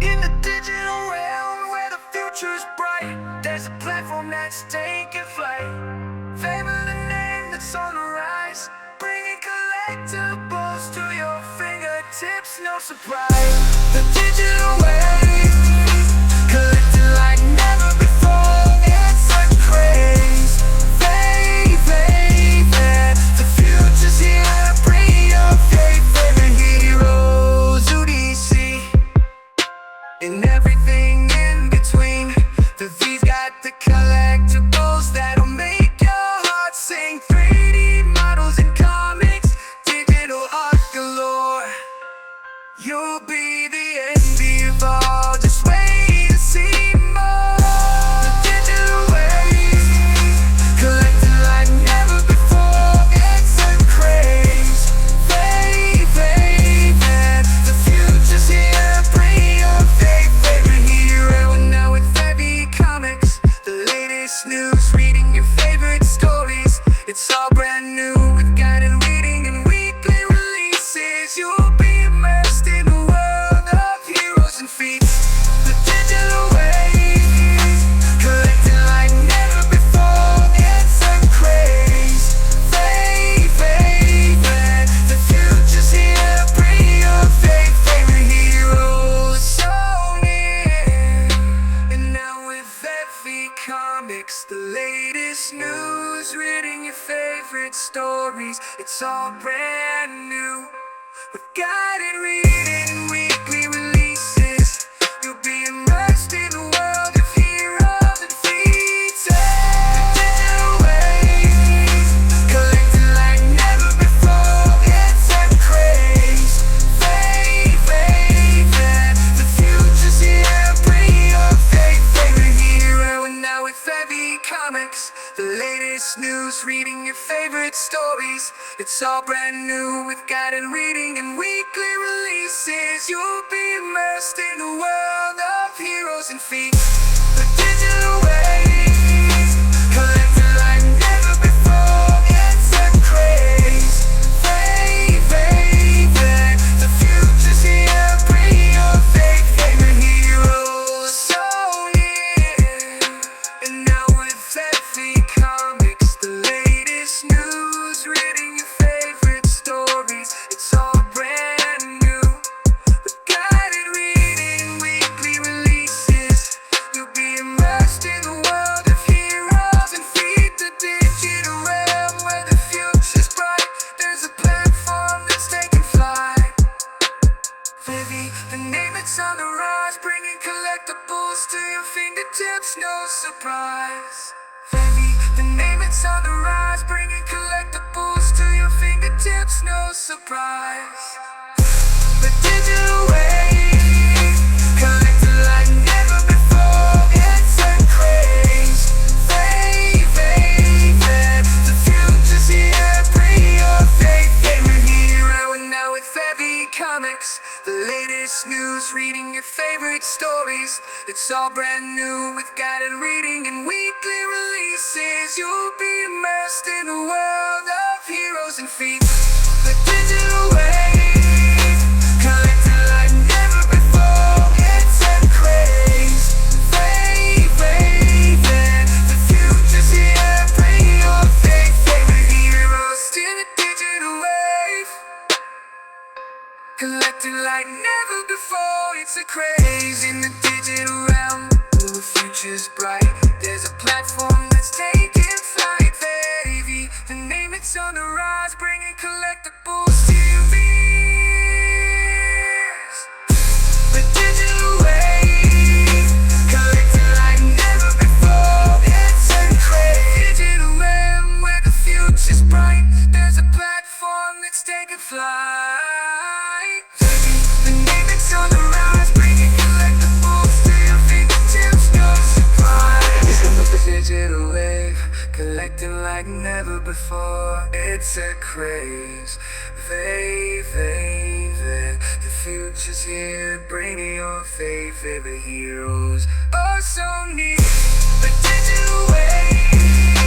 In the digital realm where the future is bright, there's a platform that's taking flight. Veve, the name that's on the rise, bringing collectibles to your fingertips, no surprise. The digital wave, collecting like never before, it's a craze. Veve, the future's here, bring your favorite heroes. Who do you see? And everything in between. The V's got the collectibles that'll make your heart sing. 3D models and comics, digital art galore. You'll be the envy of all, just wait to see more. The digital wave, collecting like never before, it's a craze. Veve, the future's here, bring your favorite hero. And now with Veve Comics, the latest news, reading your favorite stories. It's all brand new with guided reading and weekly releases. You'll be immersed in a world of heroes and feats. The digital wave, collecting like never before, it's a craze. Veve, the future's here, bring your favorite heroes so near. And now with Veve Comics, the latest news, reading your favorite stories. It's all brand new with guided reading, weekly releases. You'll be immersed in a world of heroes and feats. The digital wave, collecting like never before, it's a craze. Veve, the future's here, bring your favorite hero. And now with Veve Comics, the latest news, reading your favorite stories. It's all brand new with guided reading and weekly releases. You'll be immersed in a world of heroes and feats. The digital wave, collecting like never before, it's a craze. Veve, the future's here, bring your favorite heroes so near. And now with Veve Comics, the latest news, reading your favorite stories. It's all brand new with guided reading, weekly releases. You'll be immersed in the world of heroes and feet. The digital realm where the future's bright, there's a platform that's taking flight. Veve, the name that's on the rise, bringing collectibles to your fingertips, no surprise. Veve, the name that's on the rise, bringing collectibles to your fingertips, no surprise. The digital wave, collecting like never before, it's a craze. Veve, the future's here, bring your favorite hero. And now with Veve Comics, the latest news, reading your favorite stories. It's all brand new with guided reading and weekly releases. You'll be immersed in a world of heroes and feats. The digital wave, collecting like never before, it's a craze. Veve, the future's here, bring your favorite heroes to the digital wave, collecting like never before, it's a craze. In the digital realm, the future's bright, there's a platform that's taking flight. Veve, the name that's on the rise, bringing collectibles to your ears. The digital wave, collecting like never before, it's a craze. Digital realm where the future's bright, there's a platform that's taking flight. The name that's on the rise, bringing collectibles to your fingertips, no surprise. The digital wave, collecting like never before, it's a craze. Veve, the future's here, bringing your favorite heroes oh so near. The digital wave,